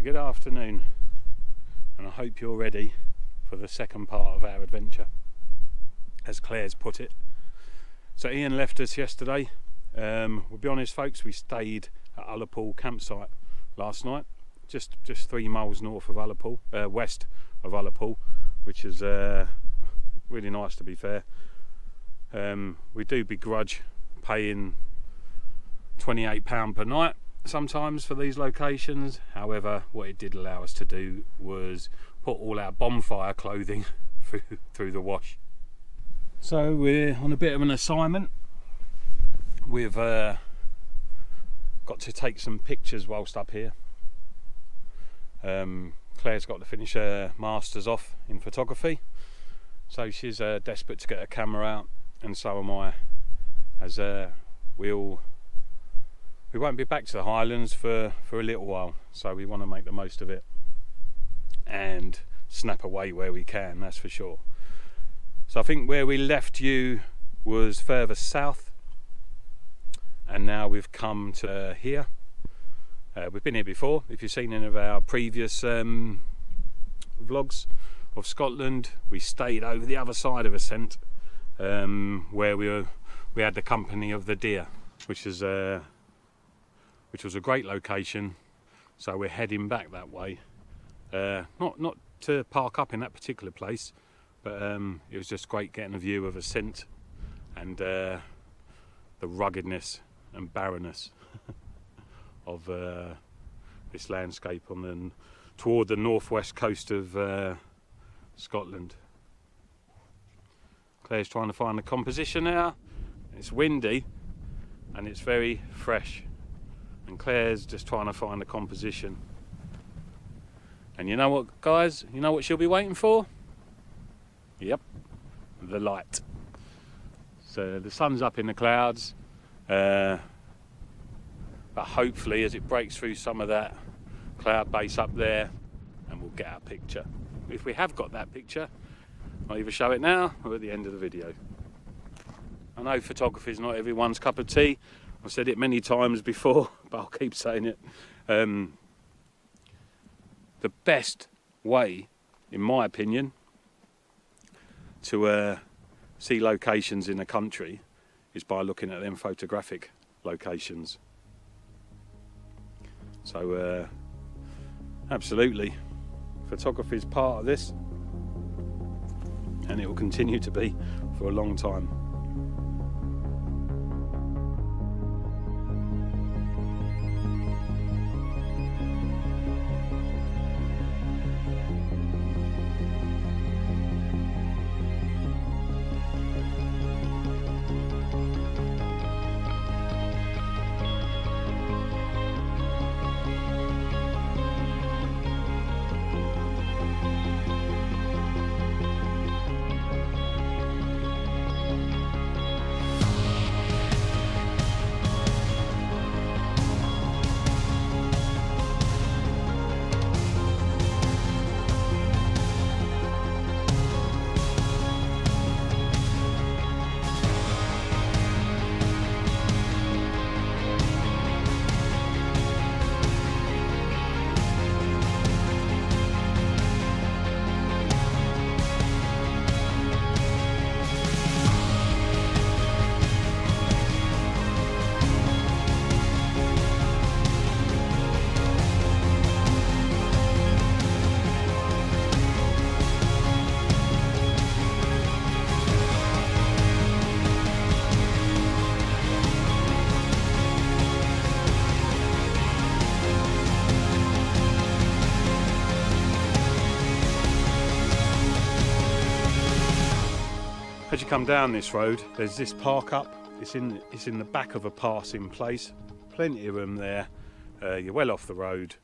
So good afternoon, and I hope you're ready for the second part of our adventure, as Claire's put it. So Ian left us yesterday. We'll be honest folks, we stayed at Ullapool campsite last night, just 3 miles north of Ullapool, west of Ullapool, which is really nice, to be fair. We do begrudge paying £28 per night sometimes for these locations. However, what it did allow us to do was put all our bonfire clothing through the wash. So we're on a bit of an assignment. We've got to take some pictures whilst up here. Claire's got to finish her masters off in photography, so she's desperate to get her camera out, and so am I, as we won't be back to the Highlands for a little while, so we want to make the most of it and snap away where we can, that's for sure. So I think where we left you was further south, and now we've come to here. We've been here before. If you've seen any of our previous vlogs of Scotland, we stayed over the other side of Assynt, where we had the company of the deer, which was a great location. So we're heading back that way. Not to park up in that particular place, but it was just great getting a view of Assynt and the ruggedness and barrenness of this landscape toward the northwest coast of Scotland. Claire's trying to find the composition now. It's windy and it's very fresh, and Claire's just trying to find the composition. And you know what, guys? You know what she'll be waiting for? Yep, the light. So the sun's up in the clouds, but hopefully as it breaks through some of that cloud base up there, and we'll get our picture. If we have got that picture, I'll either show it now or at the end of the video. I know photography is not everyone's cup of tea. I've said it many times before, but I'll keep saying it. The best way, in my opinion, to see locations in a country is by looking at them photographic locations. So absolutely, photography is part of this, and it will continue to be for a long time. As you come down this road, there's this park up. It's in the back of a passing place. Plenty of room there. You're well off the road.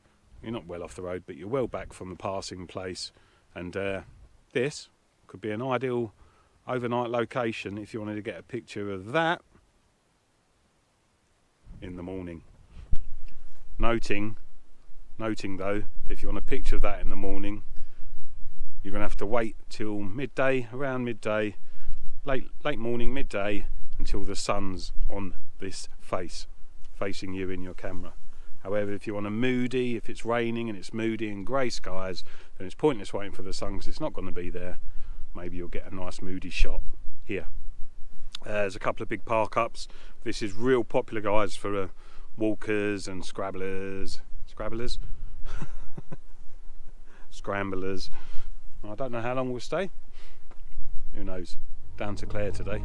You're not well off the road, but you're well back from the passing place. And this could be an ideal overnight location if you wanted to get a picture of that in the morning. Noting though, if you want a picture of that in the morning, you're going to have to wait till midday, around midday, late morning, midday, until the sun's on this face, facing you in your camera. However, if you want a moody, if it's raining and it's moody and grey skies, then it's pointless waiting for the sun because it's not going to be there. Maybe you'll get a nice moody shot here. There's a couple of big park ups. This is real popular, guys, for walkers and scramblers. I don't know how long we'll stay. Who knows? Down to Clare today.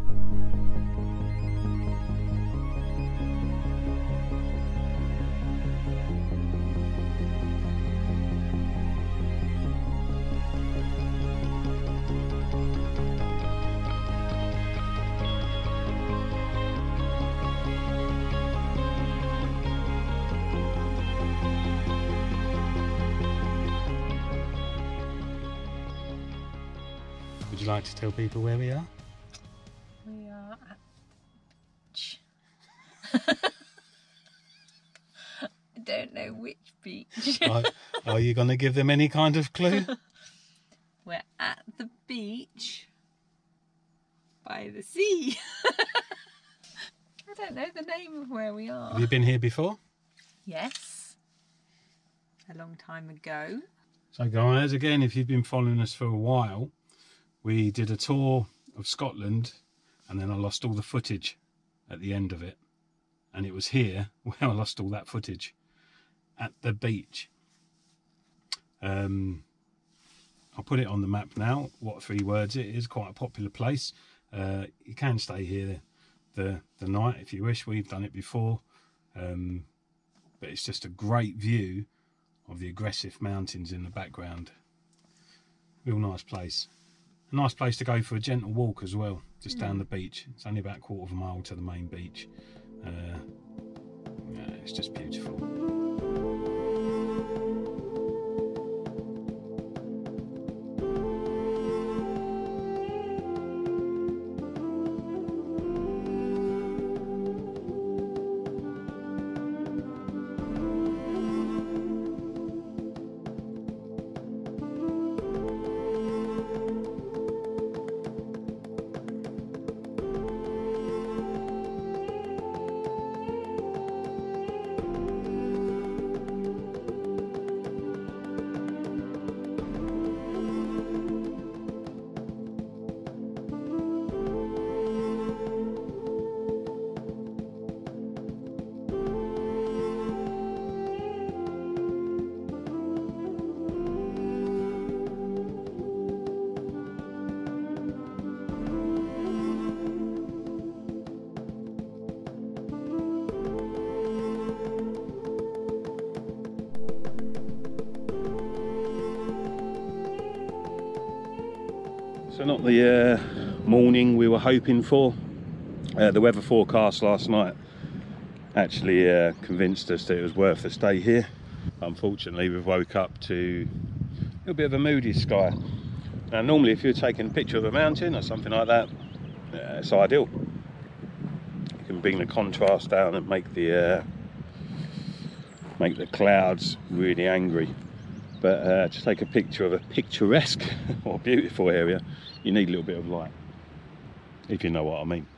Would you like to tell people where we are? We are at... I don't know which beach. Are you going to give them any kind of clue? We're at the beach by the sea. I don't know the name of where we are. Have you been here before? Yes. A long time ago. So guys, again, if you've been following us for a while, we did a tour of Scotland and then I lost all the footage at the end of it. And it was here where I lost all that footage, at the beach. I'll put it on the map now, what 3 words it is, quite a popular place. You can stay here the night if you wish, we've done it before. But it's just a great view of the aggressive mountains in the background. Real nice place. A nice place to go for a gentle walk as well, just down the beach. It's only about a quarter of a mile to the main beach. Yeah, it's just beautiful. So not the morning we were hoping for. The weather forecast last night actually convinced us that it was worth the stay here. Unfortunately, we've woke up to a little bit of a moody sky. Now normally if you're taking a picture of a mountain or something like that, it's ideal. You can bring the contrast down and make the clouds really angry. But to take a picture of a picturesque or beautiful area, you need a little bit of light, if you know what I mean.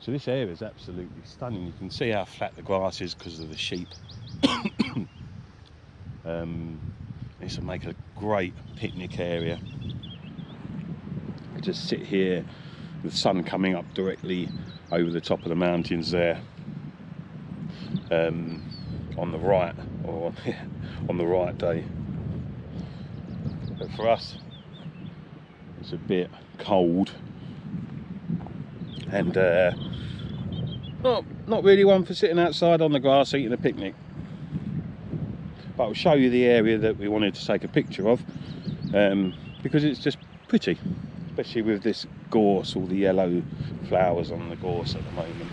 So this area is absolutely stunning. You can see how flat the grass is because of the sheep. This will make a great picnic area. You just sit here with the sun coming up directly over the top of the mountains there. On the right, or on the right day. But for us, it's a bit cold and not really one for sitting outside on the grass eating a picnic. But I'll show you the area that we wanted to take a picture of, because it's just pretty, especially with this gorse, all the yellow flowers on the gorse at the moment.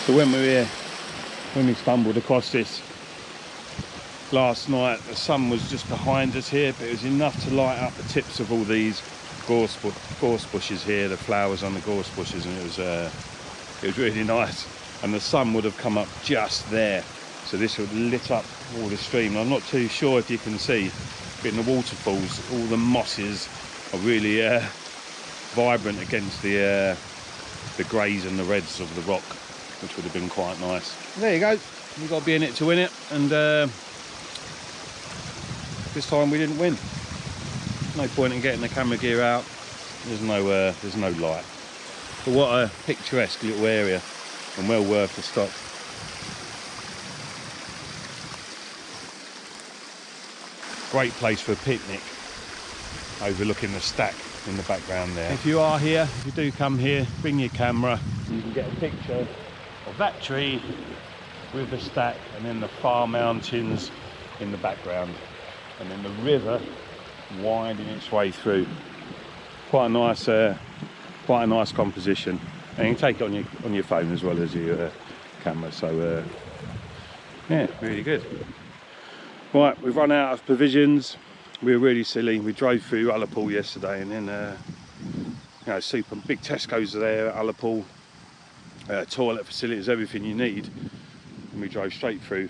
So when we stumbled across this last night. The sun was just behind us here, but it was enough to light up the tips of all these gorse bushes here, the flowers on the gorse bushes, and it was really nice. And the sun would have come up just there, so this would lit up all the stream. I'm not too sure if you can see, but in the waterfalls, all the mosses are really vibrant against the greys and the reds of the rock, which would have been quite nice. There you go. You've got to be in it to win it, and this time we didn't win. No point in getting the camera gear out. There's no light. But what a picturesque little area, and well worth the stop. Great place for a picnic, overlooking the stack in the background there. If you are here, if you do come here, bring your camera. You can get a picture of that tree with the stack, and then the far mountains in the background, and then the river winding its way through. Quite a nice composition, and you can take it on your phone as well as your camera. So yeah, really good. Right, we've run out of provisions. We were really silly. We drove through Ullapool yesterday, and then you know, super big Tesco's there at Ullapool, toilet facilities, everything you need, and we drove straight through.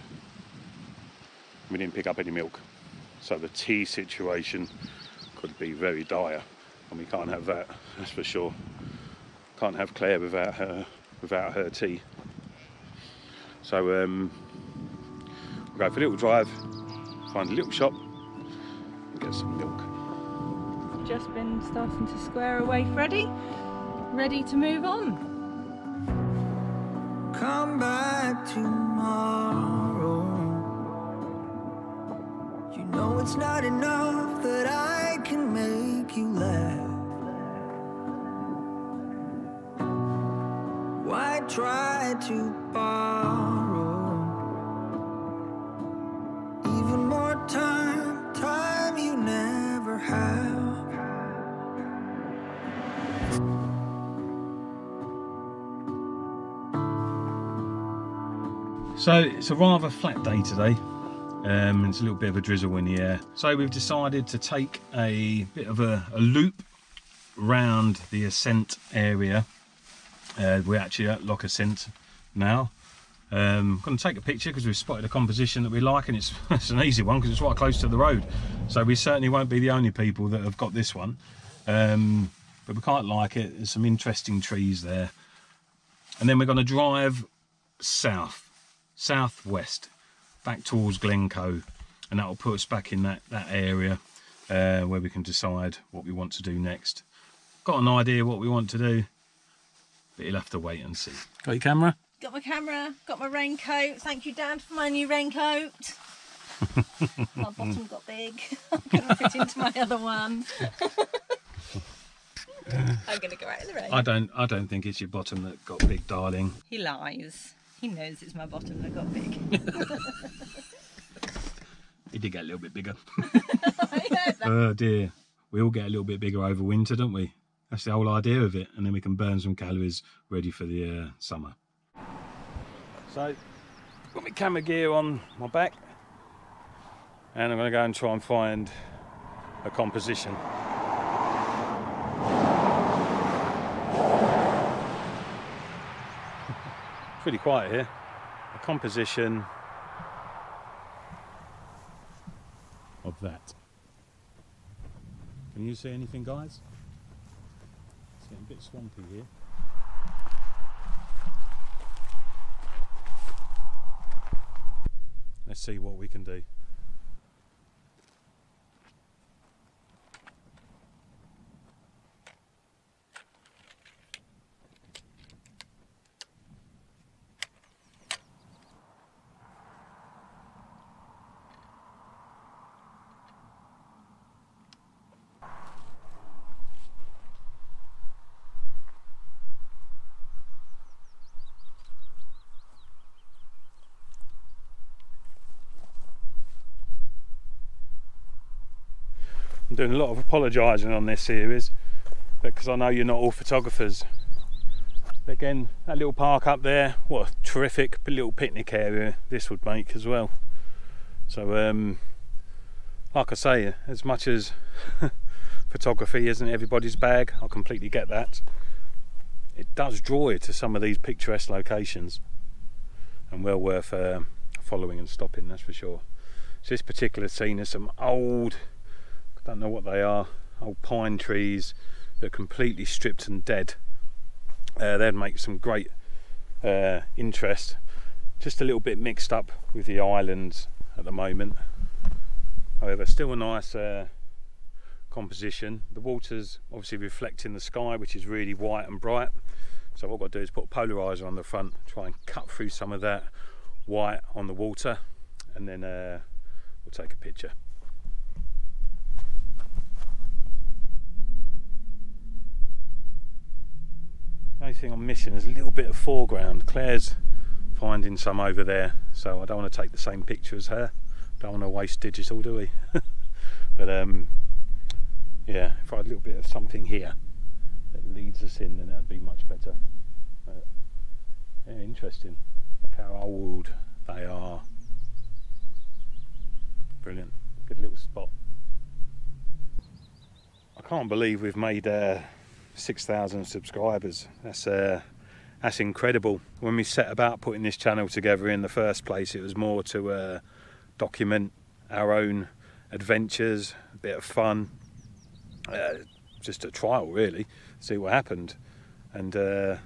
We didn't pick up any milk, so the tea situation could be very dire, and we can't have that, that's for sure. Can't have Claire without her tea. So we'll go for a little drive, find a little shop, and get some milk. Just been starting to square away Freddie, ready to move on. Come back tomorrow. You know it's not enough that I can make you laugh. Why try to borrow even more time you never have? So it's a rather flat day today. It's a little bit of a drizzle in the air. So we've decided to take a bit of a loop round the Assynt area. We're actually at Loch Assynt now. I'm going to take a picture because we've spotted a composition that we like, and it's an easy one because it's right close to the road. So we certainly won't be the only people that have got this one. But we quite like it. There's some interesting trees there. And then we're going to drive southwest, back towards Glencoe, and that will put us back in that area where we can decide what we want to do next. Got an idea what we want to do, but you'll have to wait and see. Got your camera? Got my camera, got my raincoat. Thank you, Dad, for my new raincoat. My bottom got big. I couldn't fit into my other one. I'm going to go out in the rain. I don't think it's your bottom that got big, darling. He lies. He knows it's my bottom that got big. It did get a little bit bigger. I heard that. Oh dear. We all get a little bit bigger over winter, don't we? That's the whole idea of it. And then we can burn some calories ready for the summer. So, got my camera gear on my back. And I'm going to go and try and find a composition. Pretty quiet here. A composition of that. Can you see anything, guys? It's getting a bit swampy here. Let's see what we can do. I'm doing a lot of apologising on this series because I know you're not all photographers. But again, that little park up there, what a terrific little picnic area this would make as well. So like I say, as much as photography isn't everybody's bag, I completely get that. It does draw you to some of these picturesque locations, and well worth following and stopping, that's for sure. So this particular scene is some old, I don't know what they are, old pine trees that are completely stripped and dead. They'd make some great interest. Just a little bit mixed up with the islands at the moment. However, still a nice composition. The water's obviously reflecting the sky, which is really white and bright. So what I've got to do is put a polarizer on the front, try and cut through some of that white on the water, and then we'll take a picture. The only thing I'm missing is a little bit of foreground. Claire's finding some over there, so I don't want to take the same picture as her. Don't want to waste digital, do we? But yeah, if I had a little bit of something here that leads us in, then that'd be much better. But, yeah, interesting. Look how old they are. Brilliant. Good little spot. I can't believe we've made 6,000 subscribers. That's incredible. When we set about putting this channel together in the first place, it was more to document our own adventures, a bit of fun, just a trial really, see what happened. And the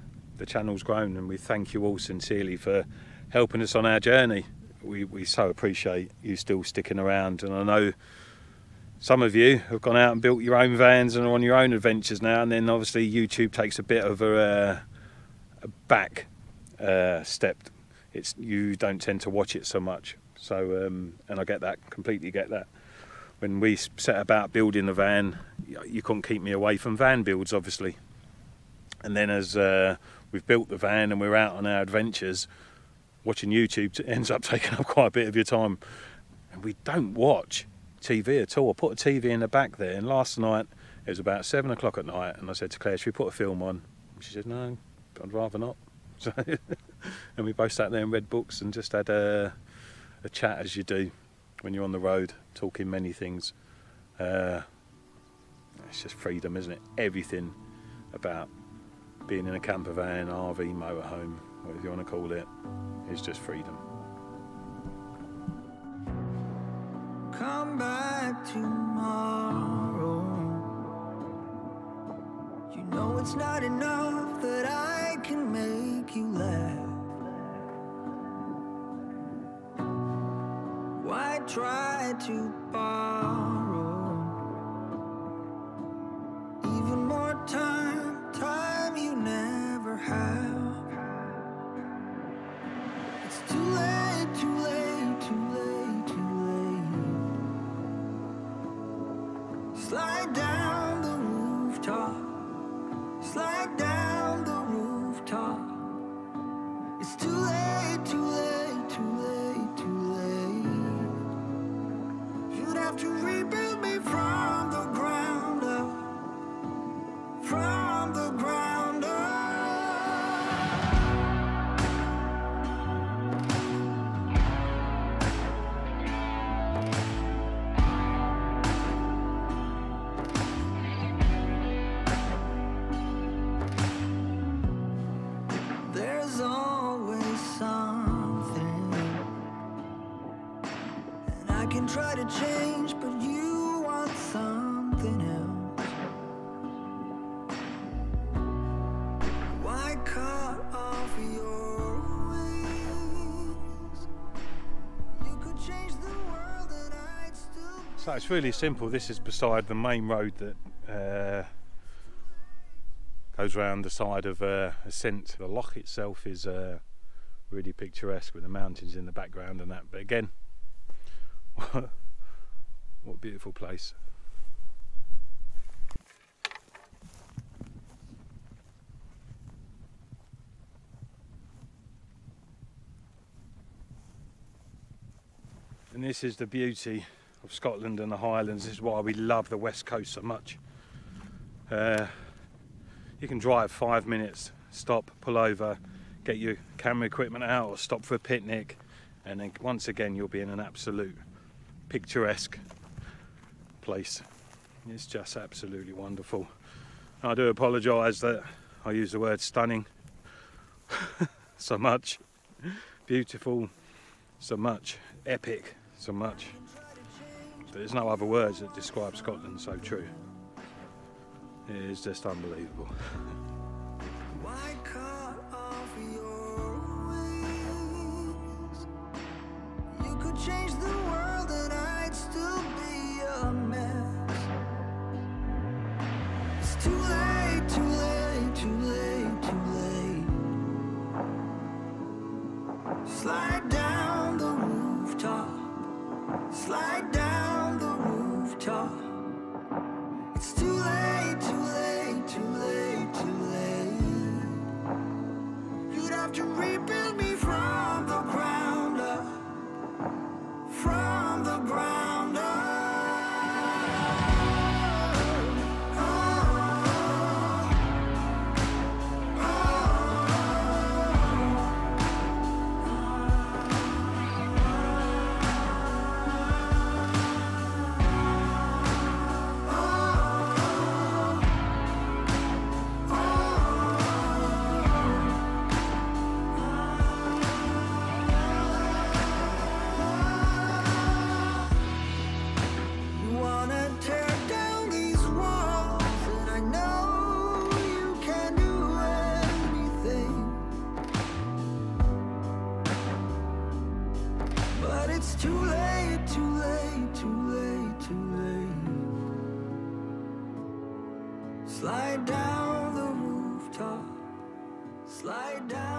channel's grown, and we thank you all sincerely for helping us on our journey. We so appreciate you still sticking around, and I know some of you have gone out and built your own vans and are on your own adventures now, and then obviously YouTube takes a bit of a back step. You don't tend to watch it so much. So, and I get that, completely get that. When we set about building the van, you couldn't keep me away from van builds, obviously. And then as we've built the van and we're out on our adventures, watching YouTube ends up taking up quite a bit of your time. And we don't watch TV at all. I put a TV in the back there, and last night, it was about 7 o'clock at night, and I said to Claire, should we put a film on? And she said, no, I'd rather not. So, and we both sat there and read books and just had a chat, as you do when you're on the road, talking many things. It's just freedom, isn't it? Everything about being in a camper van, RV, motorhome, whatever you want to call it, is just freedom. Come back tomorrow. You know it's not enough that I can make you laugh. Why try to borrow even more time you never have? It's too late, too late, too late, too late. Slide down the rooftop, slide down the rooftop. It's too late, too late, too late, too late. You'd have to rebuild me from the ground up, from the ground up. There's always something, and I can try to change, but you want something else. Why cut off your wings? You could change the world and I'd still. So it's really simple. This is beside the main road that goes round the side of Assynt. The loch itself is really picturesque with the mountains in the background and that. But again, what a beautiful place. And this is the beauty of Scotland and the Highlands. This is why we love the West Coast so much. You can drive 5 minutes, stop, pull over, get your camera equipment out, or stop for a picnic, and then once again you'll be in an absolute picturesque place. It's just absolutely wonderful. I do apologise that I use the word stunning so much, beautiful so much, epic so much. There's no other words that describe Scotland so true. It is just unbelievable. Why cut off your wings? You could change the world and I'd still be a mess. It's too late, too late, too late, too late. Slide down the rooftop. Slide down the rooftop. It's too late, too late, too late, too late. You'd have to rebuild me from the ground up. From the ground up. It's too late, too late, too late, too late. Slide down the rooftop. Slide down.